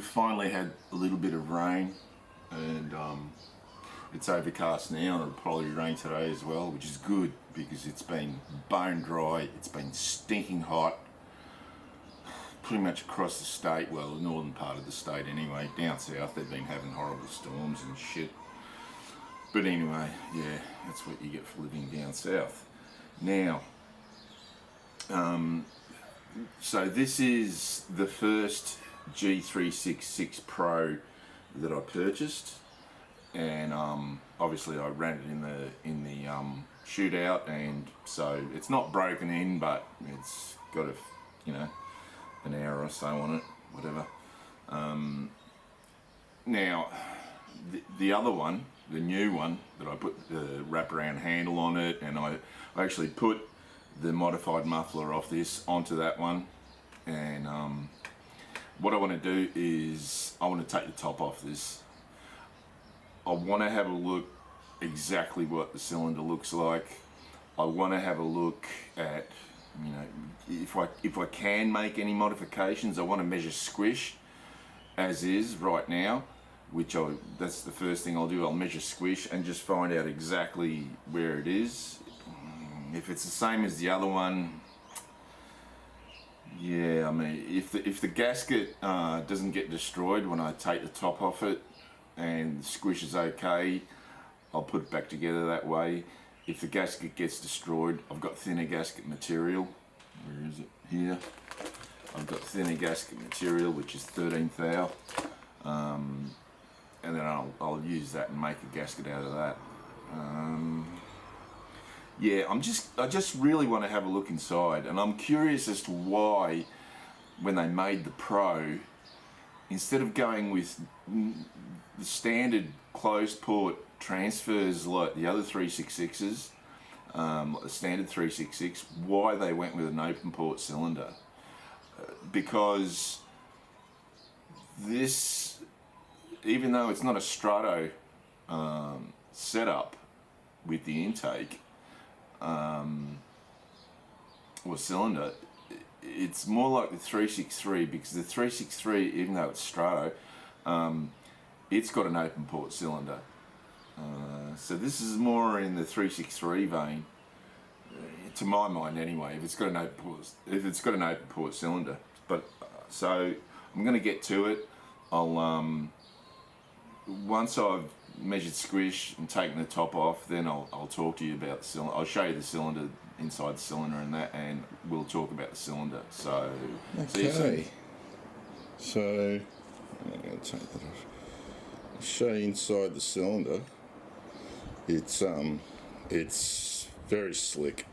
finally had a little bit of rain, and it's overcast now, and it'll probably rain today as well, which is good because it's been bone dry, it's been stinking hot pretty much across the state, well, the northern part of the state anyway. Down south they've been having horrible storms and shit, but anyway, yeah, that's what you get for living down south. Now, so this is the first G366 Pro that I purchased, and obviously I ran it in the shootout, and so it's not broken in, but it's got an hour or so on it, whatever. Now the other one, the new one that I put the wraparound handle on it, and I actually put the modified muffler off this onto that one, and what I want to do is I want to take the top off this. I want to have a look exactly what the cylinder looks like. I want to have a look at, if I can make any modifications. I want to measure squish as is right now, that's the first thing I'll do. I'll measure squish and just find out exactly where it is. If it's the same as the other one, yeah, I mean, if the gasket doesn't get destroyed when I take the top off it and the squish is okay, I'll put it back together that way. If the gasket gets destroyed, I've got thinner gasket material. Where is it? Here. I've got thinner gasket material, which is 13 thou, and then I'll use that and make a gasket out of that. Yeah, I just really want to have a look inside, and I'm curious as to why, when they made the Pro, instead of going with the standard closed port transfers like the other 366s, like the standard 366, why they went with an open port cylinder. Because this, even though it's not a Strato setup with the intake or cylinder, it's more like the 363, because the 363, even though it's Strato, it's got an open port cylinder. So this is more in the 363 vein, to my mind anyway, if it's got an open port cylinder. But so I'm going to get to it. I'll once I've measured squish and taken the top off, then I'll talk to you about the cylinder. I'll show you the cylinder, inside the cylinder and that, and we'll talk about the cylinder. So see you soon. So I'm going to take that off. I'll show you inside the cylinder. It's very slick,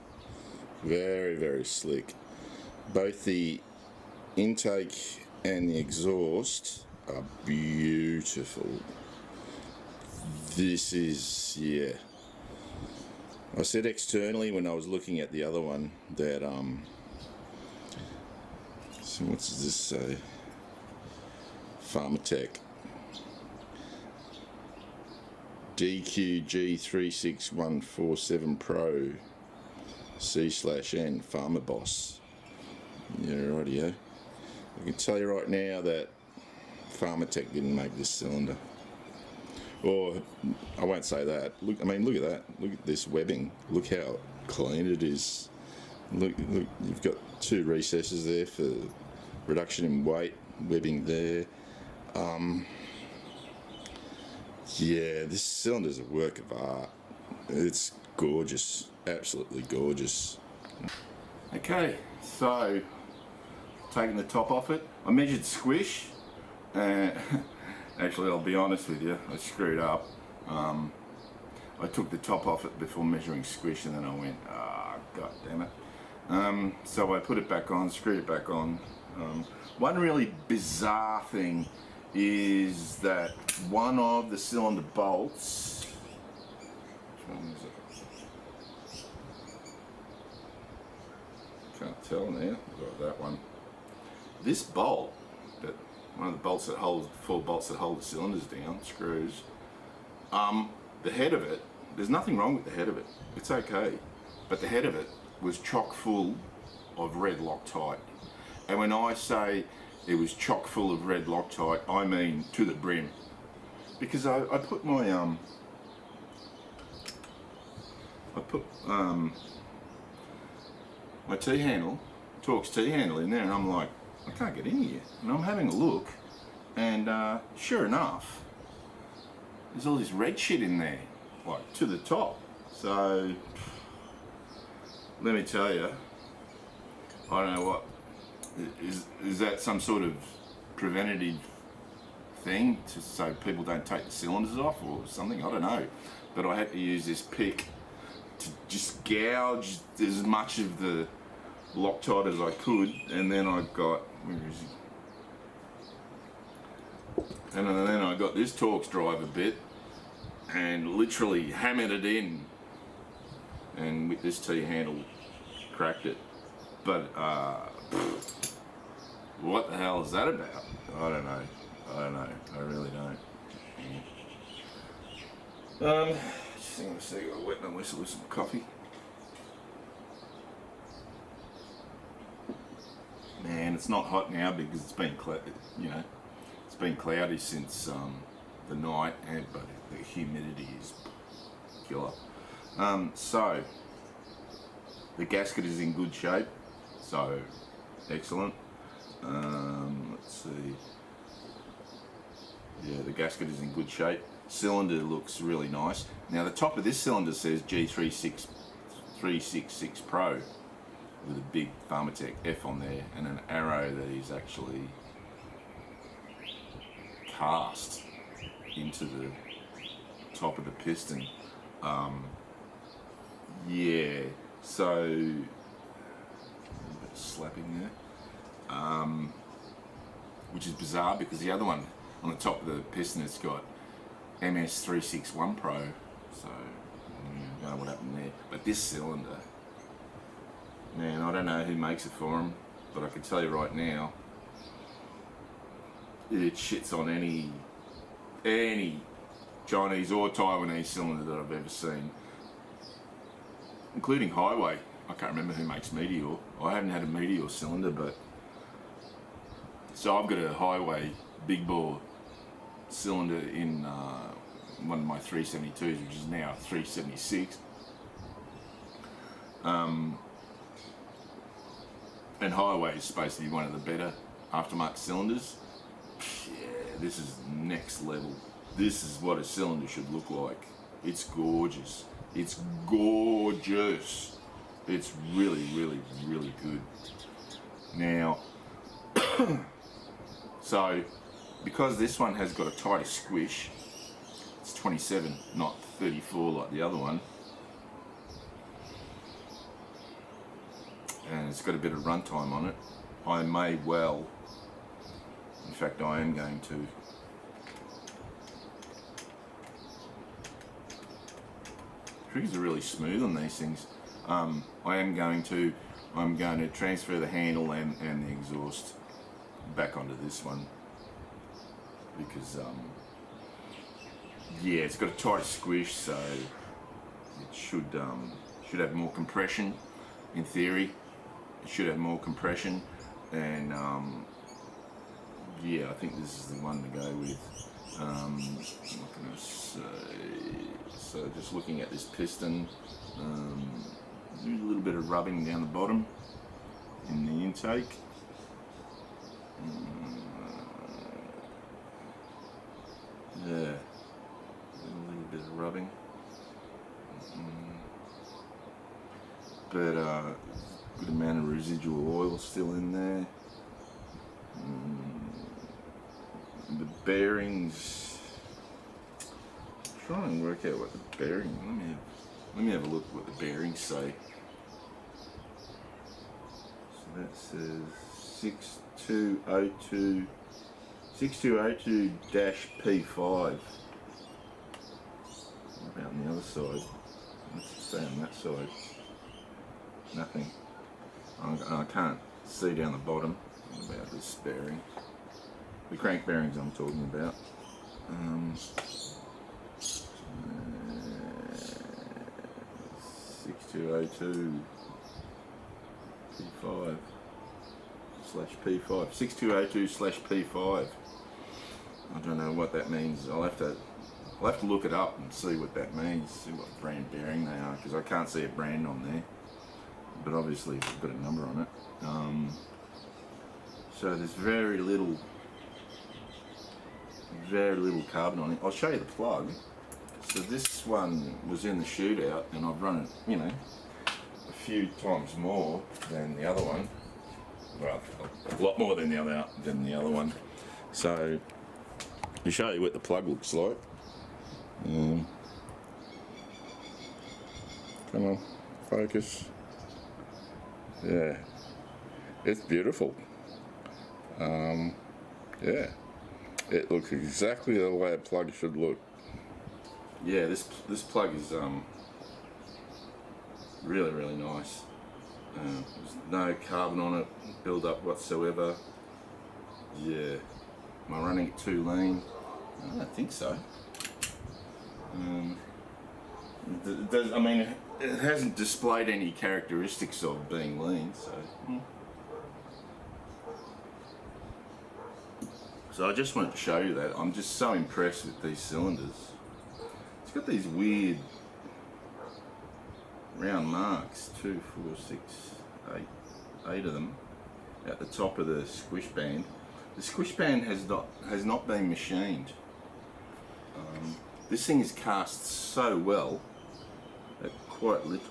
very, very slick. Both the intake and the exhaust are beautiful. This is, yeah. I said externally when I was looking at the other one that so what does this say? Farmertec G366Pro C/N Farmer Boss. Yeah, rightio. I can tell you right now that Farmertec didn't make this cylinder. Or I won't say that. Look at that. Look at this webbing. Look how clean it is. Look, you've got two recesses there for reduction in weight. Webbing there. Yeah, this cylinder's a work of art. It's gorgeous, absolutely gorgeous. Okay, so taking the top off it, I measured squish. Actually, I'll be honest with you, I screwed up. I took the top off it before measuring squish, and then I went, god damn it. So I put it back on, screwed it back on. One really bizarre thing is that one of the cylinder bolts, which one is it? Can't tell now. Got that one. This bolt, one of the bolts that hold, 4 bolts that hold the cylinders down, screws. The head of it, there's nothing wrong with the head of it. It's okay, but the head of it was chock full of red Loctite. And when I say it was chock full of red Loctite. I mean, to the brim. Because I put my my T-handle, Torx T-handle in there, and I'm like, I can't get in here. And I'm having a look, and sure enough, there's all this red shit in there, like to the top. So, let me tell you, I don't know what, is that some sort of preventative thing so people don't take the cylinders off or something? I don't know. But I had to use this pick to just gouge as much of the Loctite as I could, and then I got, where is he? And then I got this Torx driver bit and literally hammered it in, and with this T-handle cracked it. But what the hell is that about? I don't know. I really don't. Just think I'm still got a wet and whistle with some coffee. Man, it's not hot now because it's been it's been cloudy since the night, but the humidity is killer. So the gasket is in good shape, so excellent. Let's see. Yeah, the gasket is in good shape. Cylinder looks really nice. Now the top of this cylinder says G366Pro with a big Farmertec F on there and an arrow that is actually cast into the top of the piston. Yeah, so a bit of slapping there, which is bizarre because the other one on the top of the piston, it's got MS361 Pro, so I don't know what happened there. But this cylinder, man, I don't know who makes it for them, but I can tell you right now, it shits on any Chinese or Taiwanese cylinder that I've ever seen, including Highway. I can't remember who makes Meteor. I haven't had a Meteor cylinder, but so I've got a Highway big bore cylinder in one of my 372s, which is now 376. And Highway is supposed to be one of the better aftermarket cylinders. Yeah, this is next level. This is what a cylinder should look like. It's gorgeous. It's gorgeous. It's really, really, really good. Now, so because this one has got a tighter squish, it's 27, not 34 like the other one, and it's got a bit of runtime on it. I may well, in fact I am going to triggers are really smooth on these things. I'm going to transfer the handle and the exhaust back onto this one because yeah, it's got a tight squish, so it should have more compression. In theory, it should have more compression, and yeah, I think this is the one to go with. What can I say? So just looking at this piston, do a little bit of rubbing down the bottom in the intake. Yeah, a little bit of rubbing. But good amount of residual oil still in there. The bearings, try and work out what the bearing, let me have a look at what the bearings say. So that says 6202-P5. What about on the other side? What's it say on that side? Nothing. I can't see down the bottom about this bearing. The crank bearings I'm talking about. 6202 P5. 6202/P5. 6202/P5. I don't know what that means. I'll have to look it up and see what that means, see what brand bearing they are, because I can't see a brand on there. But obviously it's got a number on it. So there's very little carbon on it. I'll show you the plug. So this one was in the shootout, and I've run it, you know, a few times more than the other one. Well, a lot more than the other one. So to show you what the plug looks like. Come on, focus. Yeah, it's beautiful. Yeah, it looks exactly the way a plug should look. Yeah, this plug is really nice. There's no carbon on it, build up whatsoever. Yeah, am I running it too lean? I don't think so. I mean, it hasn't displayed any characteristics of being lean, so. So I just wanted to show you that. I'm just so impressed with these cylinders. It's got these weird round marks, 2, 4, 6, 8 of them at the top of the squish band. The squish band has not been machined. This thing is cast so well that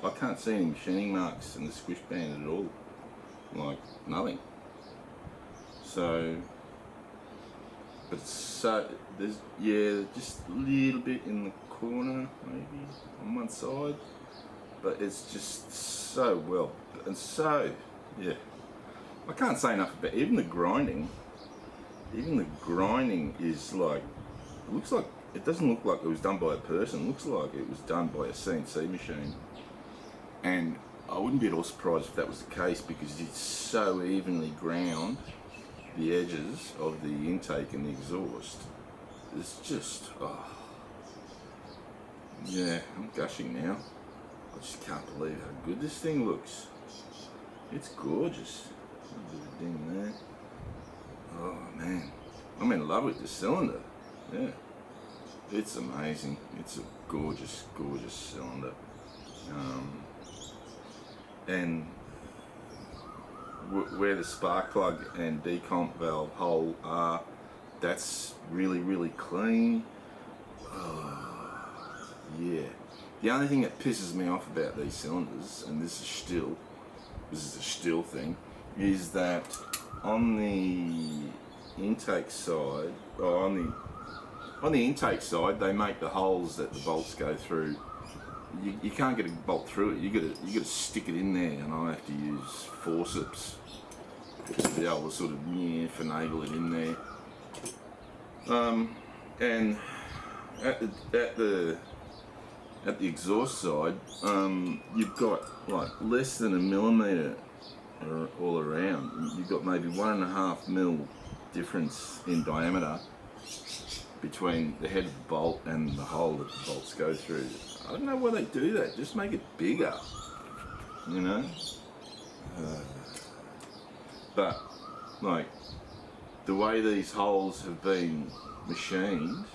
I can't see any machining marks in the squish band at all, like nothing. So, but there's just a little bit in the corner, maybe on one side, but it's just so well, and so, yeah, I can't say enough about even the grinding is like, it doesn't look like it was done by a person. It looks like it was done by a CNC machine. And I wouldn't be at all surprised if that was the case, because it's so evenly ground, the edges of the intake and the exhaust. It's just, oh. Yeah, I'm gushing now. I just can't believe how good this thing looks. It's gorgeous. A bit of a ding there. Oh man, I'm in love with this cylinder. Yeah. It's amazing. It's a gorgeous cylinder. And where the spark plug and decomp valve hole are, that's really clean. Yeah. The only thing that pisses me off about these cylinders, and this is a still thing, is that on the intake side, or on the intake side, they make the holes that the bolts go through. You can't get a bolt through it. You gotta stick it in there, and I have to use forceps to be able to sort of finagle it in there. And at the exhaust side, you've got like less than 1 millimeter all around. You've got maybe 1.5 mil difference in diameter between the head of the bolt and the hole that the bolts go through. I don't know why they do that. Just make it bigger, you know. But like the way these holes have been machined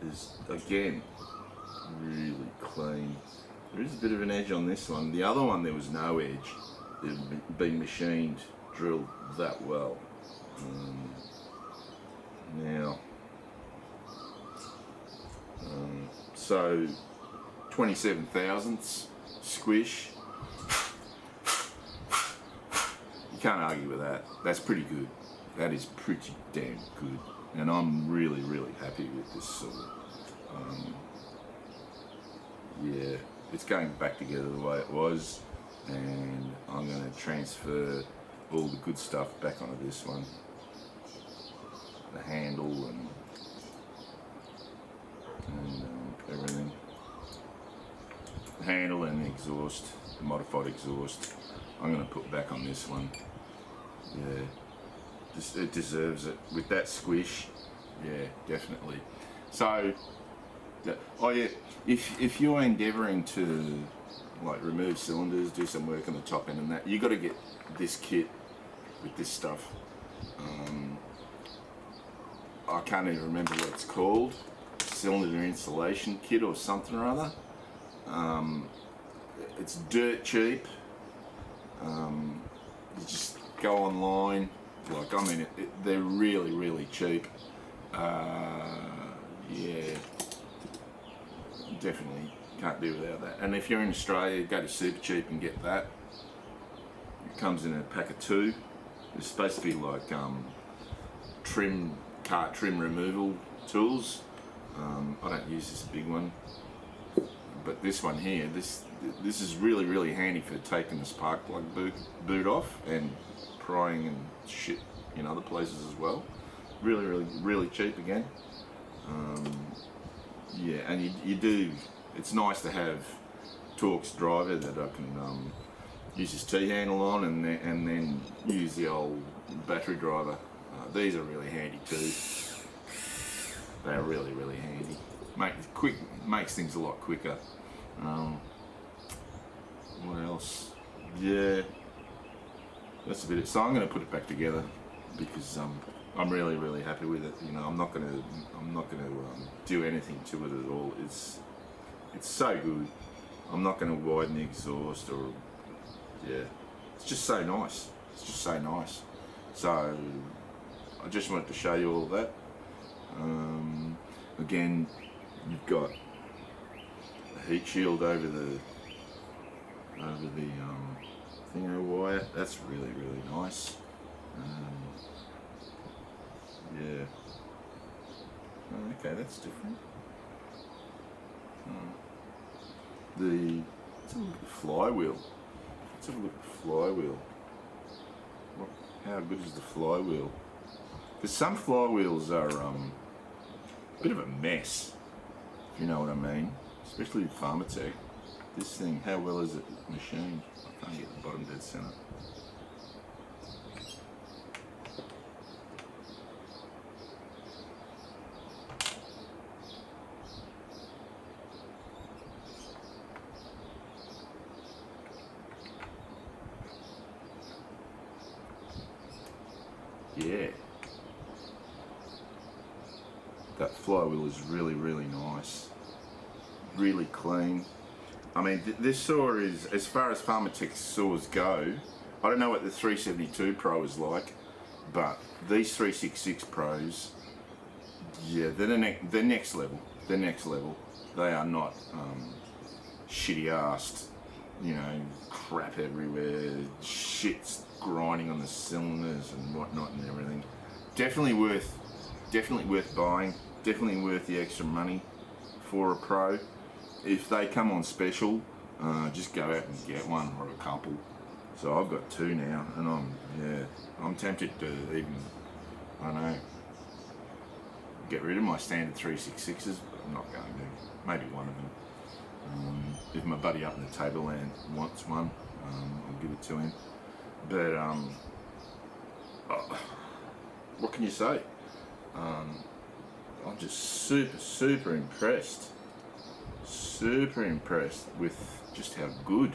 is again really clean. There is a bit of an edge on this one. The other one there was no edge. It had been machined, drilled that well. Now, so 27 thousandths squish. You can't argue with that. That's pretty good. That is pretty damn good. And I'm really happy with this saw. Yeah, it's going back together the way it was, and I'm going to transfer all the good stuff back onto this one. The handle and everything. The handle and the exhaust, the modified exhaust, I'm going to put back on this one. Yeah, it deserves it. With that squish, yeah, definitely. So, oh yeah, if you're endeavouring to like remove cylinders, do some work on the top end and that, you got to get this kit with this stuff. I can't even remember what it's called, cylinder installation kit or something or other. It's dirt cheap. You just go online, like, I mean, they're really cheap. Yeah, definitely can't do without that. And if you're in Australia, go to Super Cheap and get that. It comes in a pack of 2. It's supposed to be like cart trim removal tools. I don't use this big one, but this one here, this is really handy for taking the spark plug boot off and prying and shit in other places as well. Really cheap again. Yeah, and you do. It's nice to have Torx driver that I can use this T-handle on, and then use the old battery driver. These are really handy too. They are really handy. Makes things a lot quicker. What else? Yeah, that's a bit. So I'm going to put it back together because I'm really happy with it. You know, I'm not going to do anything to it at all. It's so good. I'm not going to widen the exhaust or, yeah, it's just so nice. It's just so nice. So I just wanted to show you all of that. Again, you've got a heat shield over the thingo wire. That's really nice. Yeah. Okay, that's different. Let's have a look at the flywheel. Let's have a look at the flywheel. How good is the flywheel? Because some flywheels are a bit of a mess, if you know what I mean. Especially with Farmertec. This thing, how well is it machined? I can't get the bottom dead center. Yeah, that flywheel is really nice, really clean. I mean, this saw is, as far as Farmertec saws go, I don't know what the 372 Pro is like, but these 366 Pros, yeah, they're next level. They're next level. They are not shitty-assed, you know, crap everywhere, shit's grinding on the cylinders and whatnot and everything. Definitely worth buying. Definitely worth the extra money for a Pro. If they come on special, just go out and get one or a couple. So I've got 2 now, and I'm tempted to even, I don't know, get rid of my standard 366s, but I'm not going to. Maybe one of them. If my buddy up in the Tableland wants one, I'll give it to him. But what can you say? I'm just super impressed. Super impressed with just how good,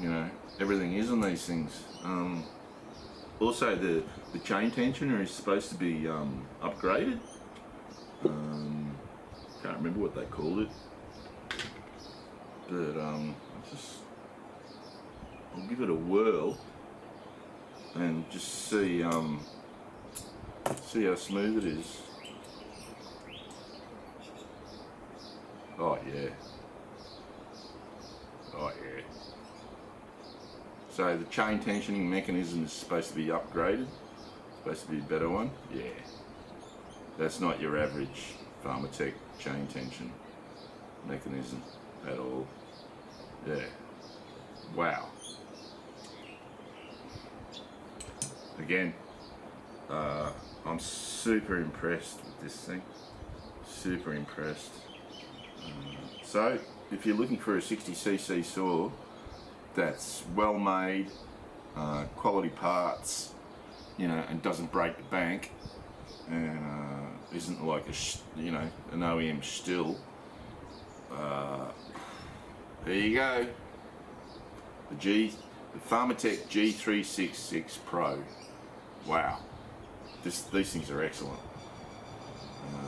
you know, everything is on these things. Also, the chain tensioner is supposed to be upgraded. Can't remember what they called it, but I'll give it a whirl and just see how smooth it is. Oh yeah. Oh yeah. So the chain tensioning mechanism is supposed to be upgraded. Supposed to be a better one. Yeah. That's not your average Farmertec chain tension mechanism at all. Yeah. Wow. Again, I'm super impressed with this thing. Super impressed. So, if you're looking for a 60cc saw that's well made, quality parts, you know, and doesn't break the bank, and isn't like an OEM still, there you go. The The Farmertec G366Pro. Wow, these things are excellent.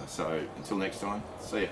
So until next time, see ya.